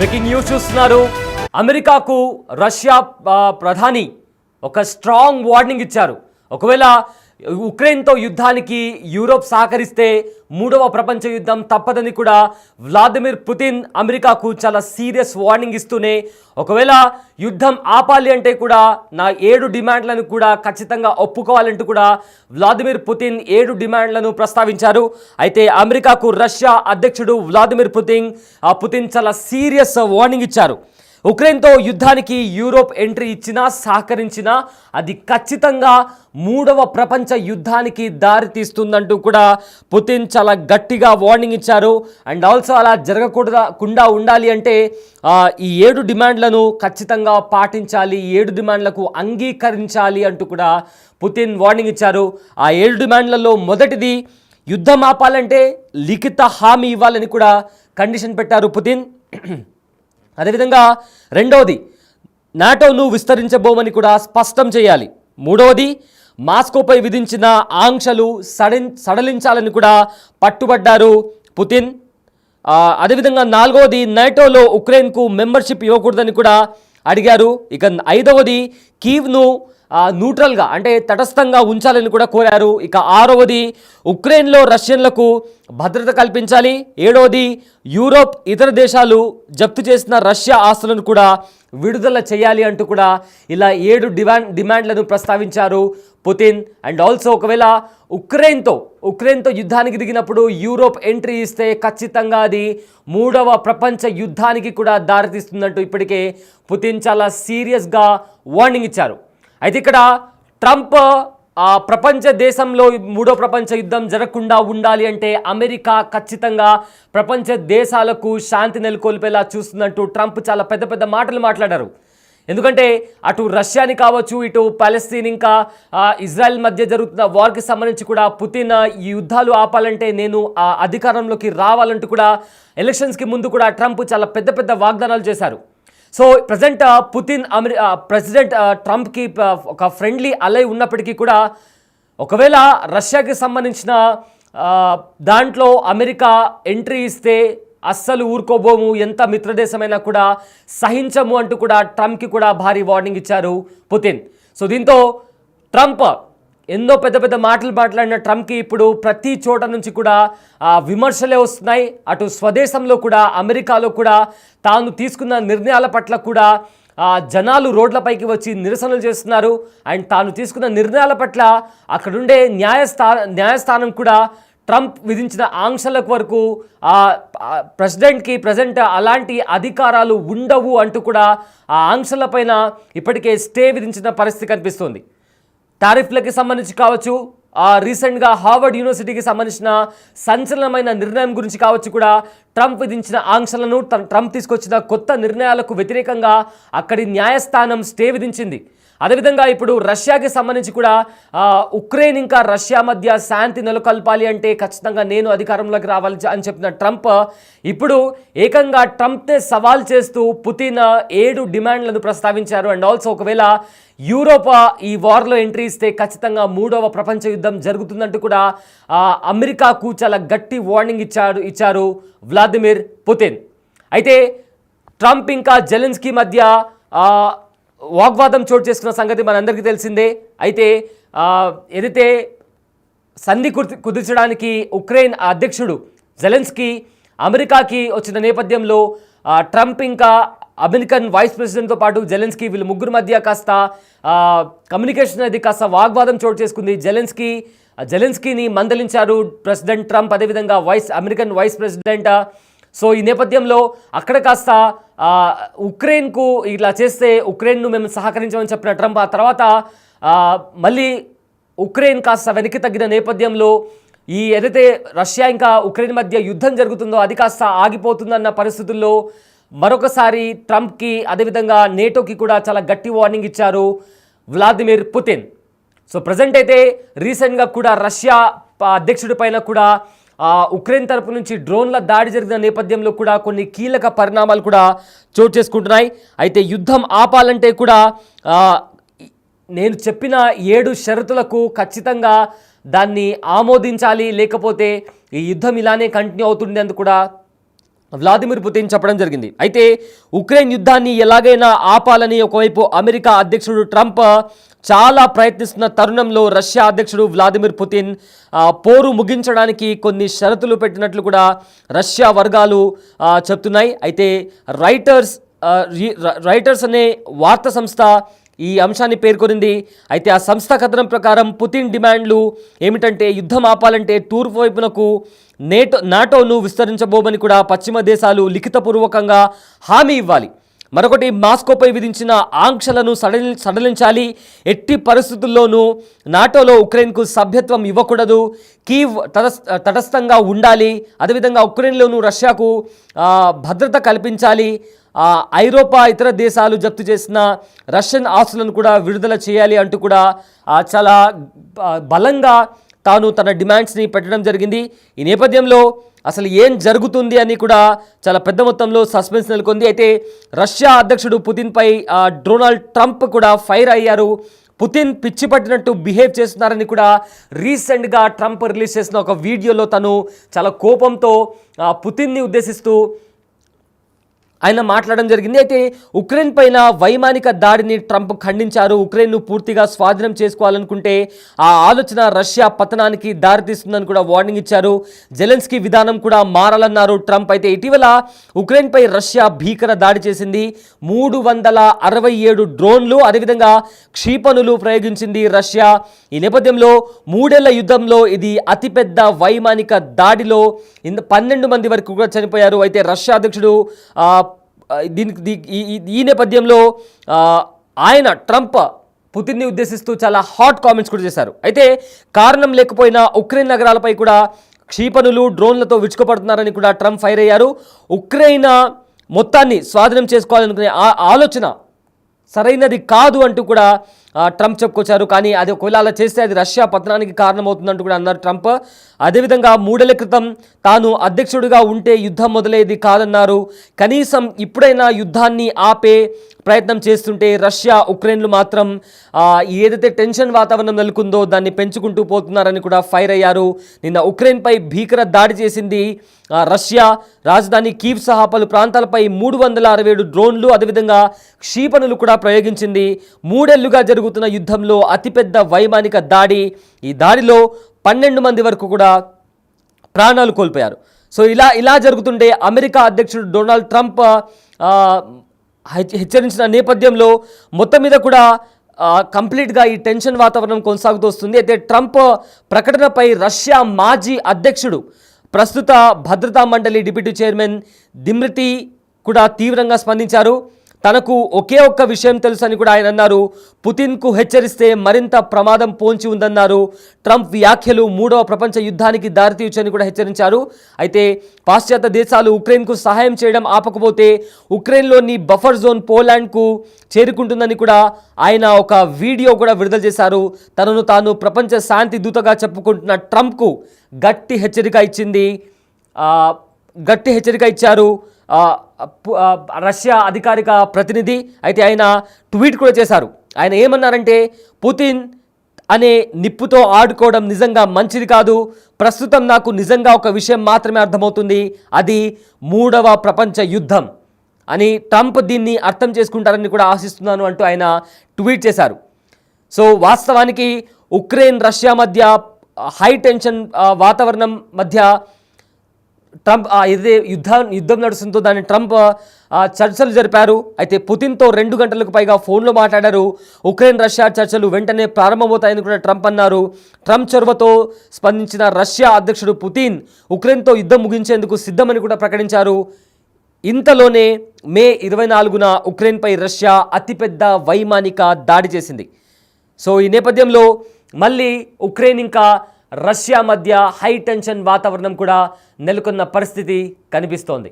Breaking news చూస్తున్నారు. అమెరికాకు Russia ప్రధాని ఒక స్ట్రాంగ్ వార్నింగ్ ఇచ్చారు. ఒకవేళ ఉక్రెయిన్తో యుద్ధానికి యూరోప్ సహకరిస్తే మూడవ ప్రపంచ యుద్ధం తప్పదని కూడా వ్లాదిమిర్ పుతిన్ అమెరికాకు చాలా సీరియస్ వార్నింగ్ ఇస్తూనే ఒకవేళ యుద్ధం ఆపాలి అంటే కూడా నా 7 డిమాండ్లను కూడా ఖచ్చితంగా ఒప్పుకోవాలంటూ కూడా వ్లాదిమిర్ పుతిన్ 7 డిమాండ్లను ప్రస్తావించారు. అయితే అమెరికాకు రష్యా అధ్యక్షుడు వ్లాదిమిర్ పుతిన్ చాలా సీరియస్ వార్నింగ్ ఇచ్చారు. ఉక్రెయిన్తో యుద్ధానికి యూరోప్ ఎంట్రీ ఇచ్చినా సహకరించినా అది ఖచ్చితంగా మూడవ ప్రపంచ యుద్ధానికి దారి తీస్తుందంటూ కూడా పుతిన్ చాలా గట్టిగా వార్నింగ్ ఇచ్చారు. అండ్ ఆల్సో అలా జరగకుండా ఉండాలి అంటే ఈ 7 డిమాండ్లను ఖచ్చితంగా పాటించాలి, 7 డిమాండ్లకు అంగీకరించాలి అంటూ కూడా పుతిన్ వార్నింగ్ ఇచ్చారు. ఆ 7 డిమాండ్లలో మొదటిది యుద్ధం ఆపాలంటే లిఖిత హామీ ఇవ్వాలని కూడా కండిషన్ పెట్టారు పుతిన్. అదేవిధంగా రెండవది నాటోను విస్తరించబోమని కూడా స్పష్టం చేయాలి. మూడవది మాస్కోపై విధించిన ఆంక్షలు సడలించాలని కూడా పట్టుబడ్డారు పుతిన్. అదేవిధంగా నాలుగవది నాటోలో ఉక్రెయిన్కు మెంబర్షిప్ ఇవ్వకూడదని కూడా అడిగారు. ఇక ఐదవది కీవ్ను న్యూట్రల్గా అంటే తటస్థంగా ఉంచాలని కూడా కోరారు. ఇక ఆరవది ఉక్రెయిన్లో రష్యన్లకు భద్రత కల్పించాలి. ఏడవది యూరోప్ ఇతర దేశాలు జప్తు చేసిన రష్యా ఆస్తులను కూడా విడుదల చేయాలి అంటూ కూడా ఇలా 7 డిమాండ్లను ప్రస్తావించారు పుతిన్. అండ్ ఆల్సో ఒకవేళ ఉక్రెయిన్తో యుద్ధానికి దిగినప్పుడు యూరోప్ ఎంట్రీ ఇస్తే ఖచ్చితంగా అది మూడవ ప్రపంచ యుద్ధానికి కూడా దారితీస్తుందంటూ ఇప్పటికే పుతిన్ చాలా సీరియస్గా వార్నింగ్ ఇచ్చారు. అయితే ఇక్కడ ట్రంప్ ప్రపంచ దేశంలో మూడో ప్రపంచ యుద్ధం జరగకుండా ఉండాలి అంటే అమెరికా ఖచ్చితంగా ప్రపంచ దేశాలకు శాంతి నెలకొల్పేలా చూస్తుందంటూ ట్రంప్ చాలా పెద్ద పెద్ద మాటలు మాట్లాడారు. ఎందుకంటే అటు రష్యాని కావచ్చు, ఇటు పాలస్తీన్ ఇంకా ఇజ్రాయెల్ మధ్య జరుగుతున్న వార్కి సంబంధించి కూడా పుతిన్ ఈ యుద్ధాలు ఆపాలంటే నేను అధికారంలోకి రావాలంటూ కూడా ఎలక్షన్స్కి ముందు కూడా ట్రంప్ చాలా పెద్ద పెద్ద వాగ్దానాలు చేశారు. సో ప్రజెంట్ ప్రెసిడెంట్ ట్రంప్కి ఒక ఫ్రెండ్లీ అలై ఉన్నప్పటికీ కూడా ఒకవేళ రష్యాకి సంబంధించిన దాంట్లో అమెరికా ఎంట్రీ ఇస్తే అస్సలు ఊరుకోబోము, ఎంత మిత్రదేశమైనా కూడా సహించము అంటూ కూడా ట్రంప్కి కూడా భారీ వార్నింగ్ ఇచ్చారు పుతిన్. సో దీంతో ట్రంప్ ఎన్నో పెద్ద పెద్ద మాటలు మాట్లాడిన ట్రంప్కి ఇప్పుడు ప్రతి చోట నుంచి కూడా విమర్శలే వస్తున్నాయి. అటు స్వదేశంలో కూడా అమెరికాలో కూడా తాను తీసుకున్న నిర్ణయాల పట్ల కూడా జనాలు రోడ్లపైకి వచ్చి నిరసనలు చేస్తున్నారు. అండ్ తాను తీసుకున్న నిర్ణయాల పట్ల అక్కడుండే న్యాయస్థానం కూడా ట్రంప్ విధించిన ఆంక్షల వరకు ప్రెసిడెంట్కి ప్రజెంట్ అలాంటి అధికారాలు ఉండవు అంటూ కూడా ఆ ఆంక్షలపైన ఇప్పటికే స్టే విధించిన పరిస్థితి కనిపిస్తుంది. టారిఫ్లకి సంబంధించి కావచ్చు, రీసెంట్గా హార్వర్డ్ యూనివర్సిటీకి సంబంధించిన సంచలనమైన నిర్ణయం గురించి కావచ్చు కూడా ట్రంప్ విధించిన ఆంక్షలను ట్రంప్ తీసుకొచ్చిన కొత్త నిర్ణయాలకు వ్యతిరేకంగా అక్కడి న్యాయస్థానం స్టే విధించింది. అదేవిధంగా ఇప్పుడు రష్యాకి సంబంధించి కూడా ఉక్రెయిన్ ఇంకా రష్యా మధ్య శాంతి నెలకొల్పాలి అంటే ఖచ్చితంగా నేను అధికారంలోకి రావాలి అని చెప్పిన ట్రంప్ ఇప్పుడు ఏకంగా ట్రంప్నే సవాల్ చేస్తూ పుతిన్ 7 డిమాండ్లను ప్రస్తావించారు. అండ్ ఆల్సో ఒకవేళ యూరోప్ ఈ వార్లో ఎంట్రీ ఇస్తే ఖచ్చితంగా మూడవ ప్రపంచ యుద్ధం జరుగుతుందంటూ కూడా అమెరికాకు చాలా గట్టి వార్నింగ్ ఇచ్చారు వ్లాదిమిర్ పుతిన్. అయితే ట్రంప్ ఇంకా జెలెన్స్కీ మధ్య వాగ్వాదం చోటు చేసుకున్న సంగతి మనందరికీ తెలిసిందే. అయితే ఏదైతే సంధి కుదిర్చడానికి ఉక్రెయిన్ అధ్యక్షుడు జెలెన్స్కీ అమెరికాకి వచ్చిన నేపథ్యంలో ట్రంప్ ఇంకా అమెరికన్ వైస్ ప్రెసిడెంట్తో పాటు జెలెన్స్కీ వీళ్ళు ముగ్గురు మధ్య కాస్త కమ్యూనికేషన్ అనేది కాస్త వాగ్వాదం చోటు చేసుకుంది. జెలెన్స్కీని మందలించారు ప్రెసిడెంట్ ట్రంప్, అదేవిధంగా అమెరికన్ వైస్ ప్రెసిడెంట్. సో ఈ నేపథ్యంలో అక్కడ కాస్త ఉక్రెయిన్కు ఇట్లా చేస్తే ఉక్రెయిన్ను మేము సహకరించమని చెప్పిన ట్రంప్ ఆ తర్వాత మళ్ళీ ఉక్రెయిన్ కాస్త వెనక్కి తగ్గిన నేపథ్యంలో ఈ ఏదైతే రష్యా ఇంకా ఉక్రెయిన్ మధ్య యుద్ధం జరుగుతుందో అది కాస్త ఆగిపోతుందన్న పరిస్థితుల్లో మరొకసారి ట్రంప్కి అదేవిధంగా నేటోకి కూడా చాలా గట్టి వార్నింగ్ ఇచ్చారు వ్లాదిమిర్ పుతిన్. సో ప్రజెంట్ అయితే రీసెంట్గా కూడా రష్యా అధ్యక్షుడి పైన కూడా ఉక్రెయిన్ తరపు నుంచి డ్రోన్ల దాడి జరిగిన నేపథ్యంలో కూడా కొన్ని కీలక పరిణామాలు కూడా చోటు చేసుకుంటున్నాయి. అయితే యుద్ధం ఆపాలంటే కూడా నేను చెప్పిన 7 షరతులకు ఖచ్చితంగా దాన్ని ఆమోదించాలి, లేకపోతే ఈ యుద్ధం ఇలానే కంటిన్యూ అవుతుంది అని కూడా వ్లాదిమిర్ పుతిన్ చెప్పడం జరిగింది. అయితే ఉక్రెయిన్ యుద్ధాన్ని ఎలాగైనా ఆపాలని ఒకవైపు అమెరికా అధ్యక్షుడు ట్రంప్ చాలా ప్రయత్నిస్తున్న తరుణంలో రష్యా అధ్యక్షుడు వ్లాదిమిర్ పుతిన్ పోరు ముగించడానికి కొన్ని షరతులు పెట్టినట్లు కూడా రష్యా వర్గాలు చెప్తున్నాయి. అయితే రైటర్స్ అనే వార్తా సంస్థ ఈ అంశాన్ని పేర్కొనింది. అయితే ఆ సంస్థ కథనం ప్రకారం పుతిన్ డిమాండ్లు ఏమిటంటే యుద్ధం ఆపాలంటే తూర్పు వైపునకు నాటోను విస్తరించబోమని కూడా పశ్చిమ దేశాలు లిఖితపూర్వకంగా హామీ ఇవ్వాలి. మరొకటి, మాస్కోపై విధించిన ఆంక్షలను సడలించాలి. ఎట్టి పరిస్థితుల్లోనూ నాటోలో ఉక్రెయిన్కు సభ్యత్వం ఇవ్వకూడదు. కీవ్ తటస్థంగా ఉండాలి. అదేవిధంగా ఉక్రెయిన్లోనూ రష్యాకు భద్రత కల్పించాలి. ఐరోపా ఇతర దేశాలు జప్తు చేసిన రష్యన్ ఆస్తులను కూడా విడుదల చేయాలి అంటూ కూడా చాలా బలంగా తాను తన డిమాండ్స్ని పెట్టడం జరిగింది. ఈ నేపథ్యంలో అసలు ఏం జరుగుతుంది అని కూడా చాలా పెద్ద మొత్తంలో సస్పెన్స్ నెలకొంది. అయితే రష్యా అధ్యక్షుడు పుతిన్పై డొనాల్డ్ ట్రంప్ కూడా ఫైర్ అయ్యారు. పుతిన్ పిచ్చి పట్టినట్టు బిహేవ్ చేస్తున్నారని కూడా రీసెంట్గా ట్రంప్ రిలీజ్ చేసిన ఒక వీడియోలో తను చాలా కోపంతో పుతిన్ని ఉద్దేశిస్తూ ఆయన మాట్లాడడం జరిగింది. అయితే ఉక్రెయిన్ పైన వైమానిక దాడిని ట్రంప్ ఖండించారు. ఉక్రెయిన్ను పూర్తిగా స్వాధీనం చేసుకోవాలనుకుంటే ఆ ఆలోచన రష్యా పతనానికి దారితీస్తుందని కూడా వార్నింగ్ ఇచ్చారు. జెలెన్స్కీ విధానం కూడా మారాలన్నారు ట్రంప్. అయితే ఇటీవల ఉక్రెయిన్పై రష్యా భీకర దాడి చేసింది. 367 డ్రోన్లు అదేవిధంగా క్షిపణులు ప్రయోగించింది రష్యా. ఈ నేపథ్యంలో 3 ఏళ్ల యుద్ధంలో ఇది అతిపెద్ద వైమానిక దాడిలో 12 మంది వరకు కూడా చనిపోయారు. అయితే రష్యా అధ్యక్షుడు ఈ నేపథ్యంలో ఆయన ట్రంప్ పుతిన్ని ఉద్దేశిస్తూ చాలా హాట్ కామెంట్స్ కూడా చేశారు. అయితే కారణం లేకపోయినా ఉక్రెయిన్ నగరాలపై కూడా క్షిపణులు డ్రోన్లతో విరుచుకుపడుతున్నారని కూడా ట్రంప్ ఫైర్ అయ్యారు. ఉక్రెయిన్ మొత్తాన్ని స్వాధీనం చేసుకోవాలనుకునే ఆలోచన సరైనది కాదు అంటూ కూడా ట్రంప్ చెప్పుకొచ్చారు. కానీ అది ఒకవేళ అలా చేస్తే అది రష్యా పతనానికి కారణమవుతుందంటూ కూడా అన్నారు ట్రంప్. అదేవిధంగా 3 ఏళ్ల క్రితం తాను అధ్యక్షుడిగా ఉంటే యుద్ధం మొదలయ్యేది కాదన్నారు. కనీసం ఇప్పుడైనా యుద్ధాన్ని ఆపే ప్రయత్నం చేస్తుంటే రష్యా ఉక్రెయిన్లు మాత్రం ఏదైతే టెన్షన్ వాతావరణం నెలకొందో దాన్ని పెంచుకుంటూ పోతున్నారని కూడా ఫైర్ అయ్యారు. నిన్న ఉక్రెయిన్పై భీకర దాడి చేసింది రష్యా. రాజధాని కీవ్ సహా పలు ప్రాంతాలపై 367 డ్రోన్లు అదేవిధంగా క్షిపణులు కూడా ప్రయోగించింది. 3 ఏళ్లుగా జరుగుతున్న యుద్ధంలో అతిపెద్ద వైమానిక దాడి. ఈ దాడిలో 12 మంది వరకు కూడా ప్రాణాలు కోల్పోయారు. సో ఇలా జరుగుతుంటే అమెరికా అధ్యక్షుడు డొనాల్డ్ ట్రంప్ హెచ్చరించిన నేపథ్యంలో మొత్తం మీద కూడా కంప్లీట్గా ఈ టెన్షన్ వాతావరణం కొనసాగుతూ వస్తుంది. అయితే ట్రంప్ ప్రకటనపై రష్యా మాజీ అధ్యక్షుడు ప్రస్తుత భద్రతా మండలి డిప్యూటీ చైర్మన్ దిమిత్రీ కూడా తీవ్రంగా స్పందించారు. తనకు ఒకే ఒక్క విషయం తెలుసు అని కూడా ఆయన అన్నారు. పుతిన్కు హెచ్చరిస్తే మరింత ప్రమాదం పోంచి ఉందన్నారు. ట్రంప్ వ్యాఖ్యలు 3వ ప్రపంచ యుద్ధానికి దారితీయొచ్చని కూడా హెచ్చరించారు. అయితే పాశ్చాత్య దేశాలు ఉక్రెయిన్కు సహాయం చేయడం ఆపకపోతే ఉక్రెయిన్లోని బఫర్ జోన్ పోలాండ్కు చేరుకుంటుందని కూడా ఆయన ఒక వీడియో కూడా విడుదల చేశారు. తనను తాను ప్రపంచ శాంతి దూతగా చెప్పుకుంటున్న ట్రంప్కు గట్టి హెచ్చరిక ఇచ్చారు రష్యా అధికారిక ప్రతినిధి. అయితే ఆయన ట్వీట్ కూడా చేశారు. ఆయన ఏమన్నారంటే, పుతిన్ అనే నిప్పుతో ఆడుకోవడం నిజంగా మంచిది కాదు. ప్రస్తుతం నాకు నిజంగా ఒక విషయం మాత్రమే అర్థమవుతుంది, అది 3వ ప్రపంచ యుద్ధం అని. ట్రంప్ దీన్ని అర్థం చేసుకుంటారని కూడా ఆశిస్తున్నాను అంటూ ఆయన ట్వీట్ చేశారు. సో వాస్తవానికి ఉక్రెయిన్ రష్యా మధ్య హై టెన్షన్ వాతావరణం మధ్య ట్రంప్ ఏదైతే యుద్ధం నడుస్తుందో దాన్ని ట్రంప్ చర్చలు జరిపారు. అయితే పుతిన్తో 2 గంటలకు పైగా ఫోన్లో మాట్లాడారు. ఉక్రెయిన్ రష్యా చర్చలు వెంటనే ప్రారంభమవుతాయని కూడా ట్రంప్ అన్నారు. ట్రంప్ చొరవతో స్పందించిన రష్యా అధ్యక్షుడు పుతిన్ ఉక్రెయిన్తో యుద్ధం ముగించేందుకు సిద్ధమని కూడా ప్రకటించారు. ఇంతలోనే మే 24న ఉక్రెయిన్పై రష్యా అతిపెద్ద వైమానిక దాడి చేసింది. సో ఈ నేపథ్యంలో మళ్ళీ ఉక్రెయిన్ ఇంకా రష్యా మధ్య హై టెన్షన్ వాతావరణం కూడా నెలకొన్న పరిస్థితి కనిపిస్తోంది.